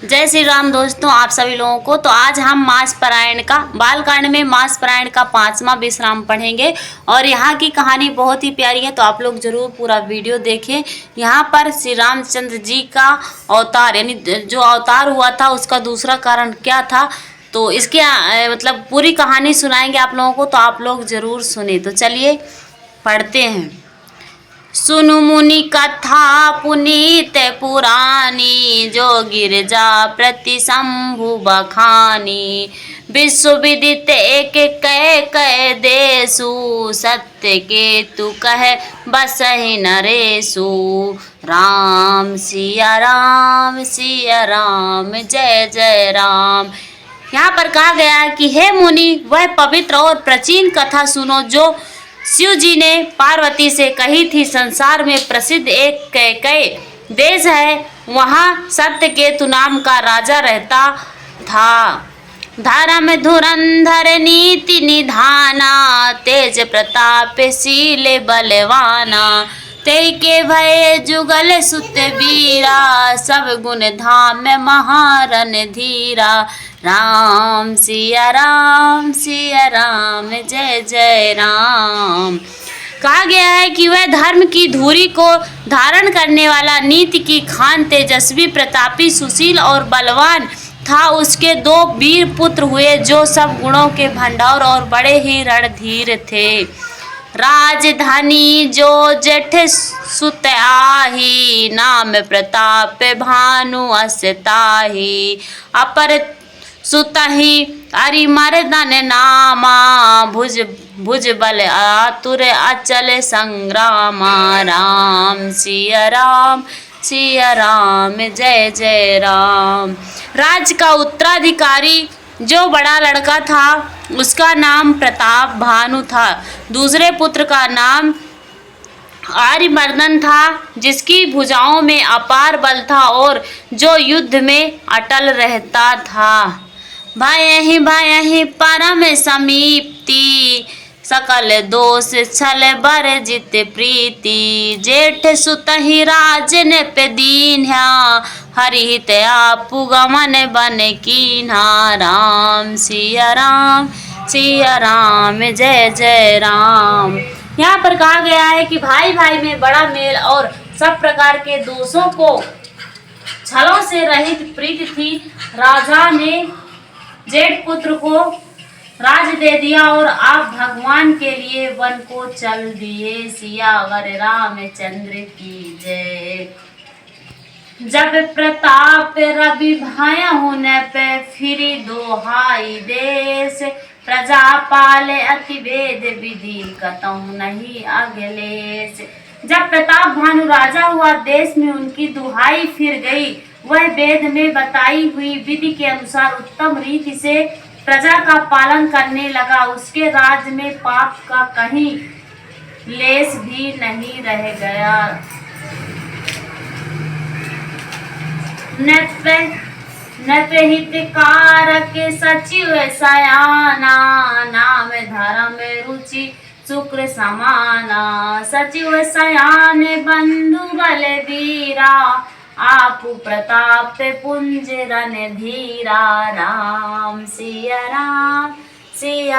जय श्री राम दोस्तों, आप सभी लोगों को। तो आज हम मास पारायण का बालकांड में मास पारायण का 5वां विश्राम पढ़ेंगे और यहाँ की कहानी बहुत ही प्यारी है। तो आप लोग जरूर पूरा वीडियो देखें। यहाँ पर श्री रामचंद्र जी का अवतार यानी जो अवतार हुआ था उसका दूसरा कारण क्या था, तो इसके मतलब पूरी कहानी सुनाएंगे आप लोगों को। तो आप लोग जरूर सुने। तो चलिए पढ़ते हैं। सुनु मुनि कथा पुनीत पुरानी, जो गिरजा प्रति शंभु बखानी। विश्व विदित एक कह कह देसु, सत्य के तु कह बसहि नरेसु। राम सिया राम सिया राम जय जय राम। यहाँ पर कहा गया है कि हे मुनि, वह पवित्र और प्राचीन कथा सुनो जो शिव जी ने पार्वती से कही थी। संसार में प्रसिद्ध एक कैकेयी देश है, वहाँ सत्यकेतु नाम का राजा रहता था। धर्म धुरंधर नीति निधाना, तेज प्रताप शील बलवाना। तेई के भय जुगल सुत वीरा, सब गुण धाम महारन धीरा। राम सिया राम जय जय राम। कहा गया है कि वह धर्म की धुरी को धारण करने वाला, नीति की खान, तेजस्वी, प्रतापी, सुशील और बलवान था। उसके 2 वीर पुत्र हुए जो सब गुणों के भंडार और बड़े ही रणधीर थे। राजधानी जो जेठ सुत आही, नाम प्रताप भानु अस ताही। अपर सुतहि अरिमर्दन नामा, भुज भुज बल आतुर अचल संग्रामा। राम सिया राम जय जय राम। राज्य का उत्तराधिकारी जो बड़ा लड़का था उसका नाम प्रताप भानु था। दूसरे पुत्र का नाम आर्यमर्दन था, जिसकी भुजाओं में अपार बल था और जो युद्ध में अटल रहता था। भयहि परम समीप्ति, सकल दोष छल बर जित प्रीति। जेठ सुतहि राजन पे दीन्हा, हरिहित आपु गमन बन कीन्हा। राम सिया राम जय जय राम। यहाँ पर कहा गया है कि भाई भाई में बड़ा मेल और सब प्रकार के दोषों को छलों से रहित प्रीति थी। राजा ने जेठ पुत्र को राज दे दिया और आप भगवान के लिए वन को चल दिए। सियावर रामचंद्र की जय। जब प्रताप रवि भाया होने पे, फिरी दोहाई देश। प्रजा पाले अति वेद विधि, कतहु नहीं अगलेश। जब प्रताप भानु राजा हुआ, देश में उनकी दुहाई फिर गई। वह वेद में बताई हुई विधि के अनुसार उत्तम रीति से प्रजा का पालन करने लगा। उसके राज्य में पाप का कहीं लेश भी नहीं रह गया। नृहितकारक सचिव सयाना, नाम धर्म रुचि शुक्र समाना। सचिव सयान बंधु बल वीरा, आपु प्रताप पुंज रन धीरा। राम सिया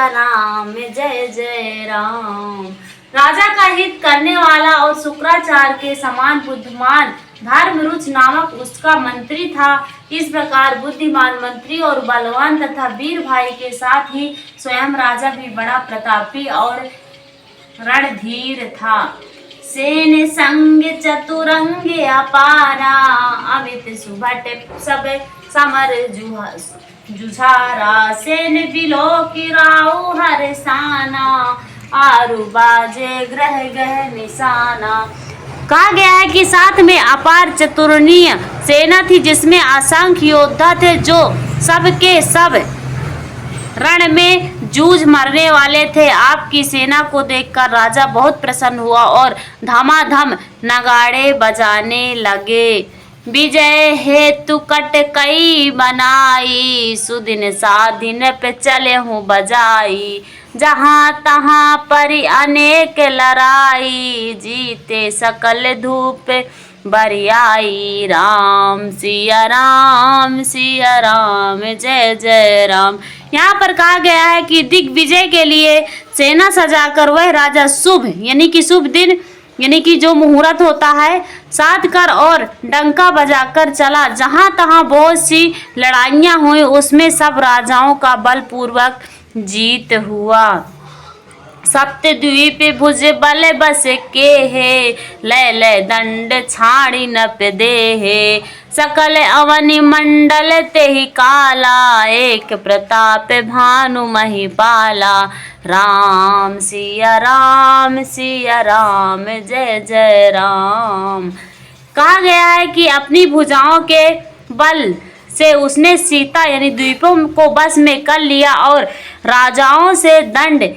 राम जय जय राम। राजा का हित करने वाला और शुक्राचार्य के समान बुद्धिमान धर्मरुच नामक उसका मंत्री था। इस प्रकार बुद्धिमान मंत्री और बलवान तथा वीर भाई के साथ ही स्वयं राजा भी बड़ा प्रतापी और रणधीर था। सेन संग चतुरंग अपारा, अमित सुभट सब समर जुझारा। सेन बिलो की राउ हर साना, आरु बाजे ग्रह गह निशाना। कहा गया है कि साथ में अपार चतुर्णीय सेना थी, जिसमें असंख्य योद्धा थे जो सबके सब रण में जूझ मरने वाले थे। आपकी सेना को देखकर राजा बहुत प्रसन्न हुआ और धमाधम नगाड़े बजाने लगे। विजय हेतु कटकई बनाई, सुदिन साधिन पे चले हूँ बजाई। जहाँ तहाँ पर अनेक लड़ाई, जीते सकल धूप बरियाई। राम सिया राम जय जय राम। यहाँ पर कहा गया है कि दिग्विजय के लिए सेना सजाकर वह राजा शुभ यानी कि शुभ दिन यानी कि जो मुहूर्त होता है साध कर और डंका बजाकर चला। जहां तहां बहुत सी लड़ाइयां हुई, उसमें सब राजाओं का बलपूर्वक जीत हुआ। सप्तद्वीप भुज बल बस के है, लय लय दंड छाड़ी नप दे है। सकल अवनि मंडल तेहि काला, एक प्रताप भानु महिपाला। राम सिया राम जय जय राम। कहा गया है कि अपनी भुजाओं के बल से उसने सीता यानी द्वीपों को बस में कर लिया और राजाओं से दंड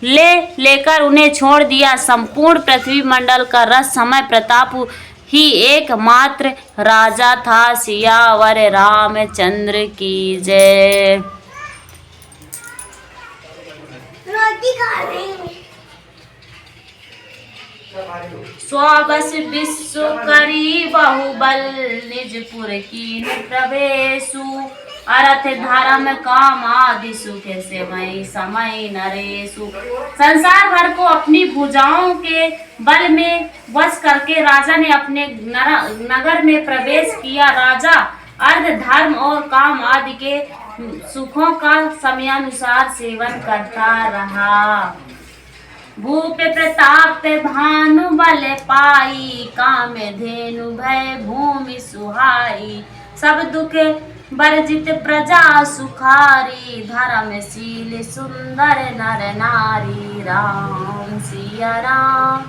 लेकर उन्हें छोड़ दिया। संपूर्ण पृथ्वी मंडल का रस समय प्रताप ही एकमात्र राजा था। सियावर रामचंद्र की जय। रोटी खा रही हूँ। स्वबस विश्व करी बाहुबल, निजपुर की प्रवेशु। अर्थ धर्म काम आदि सुख से मई समय नरेशु। संसार भर को अपनी भुजाओं के बल में वश करके राजा ने अपने नगर में प्रवेश किया। राजा अर्थ धर्म और काम आदि के सुखों का समयानुसार सेवन करता रहा। भूप प्रताप भानु बल पाई, काम धेनु भय भूमि सुहाई। सब दुख वर्जित प्रजा सुखारी, धर्मशील सुंदर नर नारी। राम सिया राम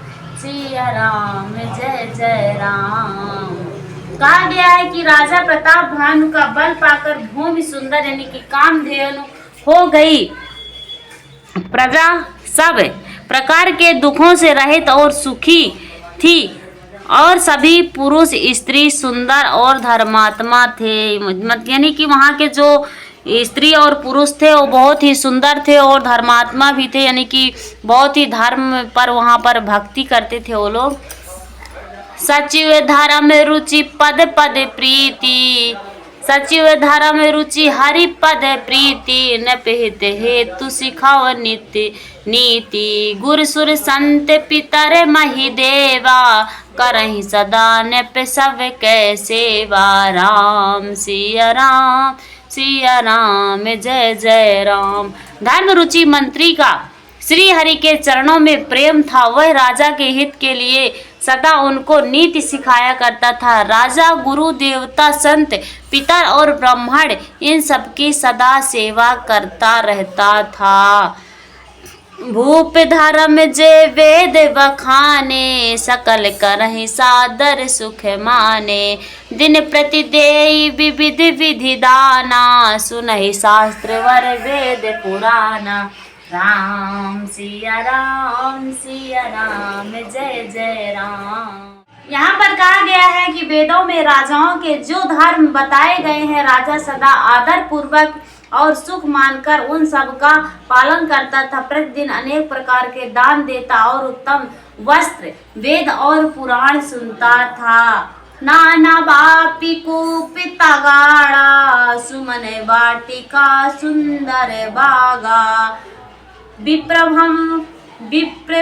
जय जय राम। कहा गया है कि राजा प्रताप भानु का बल पाकर भूमि सुंदर यानी कि कामधेनु हो गई। प्रजा सब प्रकार के दुखों से रहित और सुखी थी और सभी पुरुष स्त्री सुंदर और धर्मात्मा थे। यानी कि वहाँ के जो स्त्री और पुरुष थे वो बहुत ही सुंदर थे और धर्मात्मा भी थे, यानी कि बहुत ही धर्म पर वहाँ पर भक्ति करते थे वो लोग। सचिव धर्म रुचि पद पद प्रीति, सचिव धर्म रुचि हरि पद प्रीति। न पिहित हेतु सिखाव नित्य नीति, गुर सुर संत पितर मही देवा। करहि सदा नृप सब कै सेवा। राम सिया राम जय जय राम। धर्म रुचि मंत्री का श्री हरि के चरणों में प्रेम था। वह राजा के हित के लिए सदा उनको नीति सिखाया करता था। राजा गुरु देवता संत पितर और ब्राह्मण इन सबकी सदा सेवा करता रहता था। भूप धर्म जे वेद बखाने, सकल करहि सादर सुख माने। दिन प्रति देई विविध विधि दाना, सुनहि शास्त्र वर वेद पुराना। राम सिया राम जय जय राम। यहाँ पर कहा गया है कि वेदों में राजाओं के जो धर्म बताए गए हैं, राजा सदा आदर पूर्वक और सुख मानकर उन सब का पालन करता था। प्रतिदिन अनेक प्रकार के दान देता और उत्तम वस्त्र वेद और पुराण सुनता था। नाना बापी कुपिता गाड़ा, सुमन वाटिका सुंदर बागा। विप्र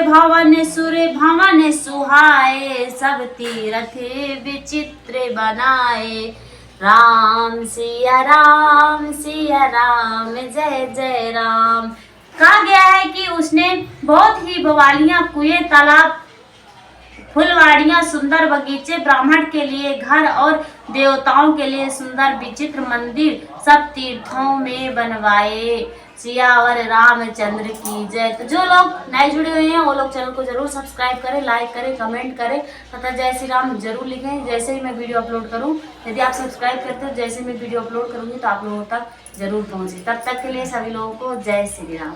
भवन सुर भवन सुहाए, सब तीरथ विचित्र बनाए। राम सिया राम जय जय राम। कहा गया है कि उसने बहुत ही बवालियां, कुएं, तालाब, फुलवाड़ियां, सुंदर बगीचे, ब्राह्मण के लिए घर और देवताओं के लिए सुंदर विचित्र मंदिर सब तीर्थों में बनवाए। सियावर रामचंद्र की जय। तो जो लोग नए जुड़े हुए हैं वो लोग चैनल को जरूर सब्सक्राइब करें, लाइक करें, कमेंट करें तथा जय श्री राम जरूर लिखें जैसे ही मैं वीडियो अपलोड करूं। यदि आप सब्सक्राइब करते हो, जैसे मैं वीडियो अपलोड करूंगी तो आप लोगों तक जरूर पहुंचे। तब तक के लिए सभी लोगों को जय श्री राम।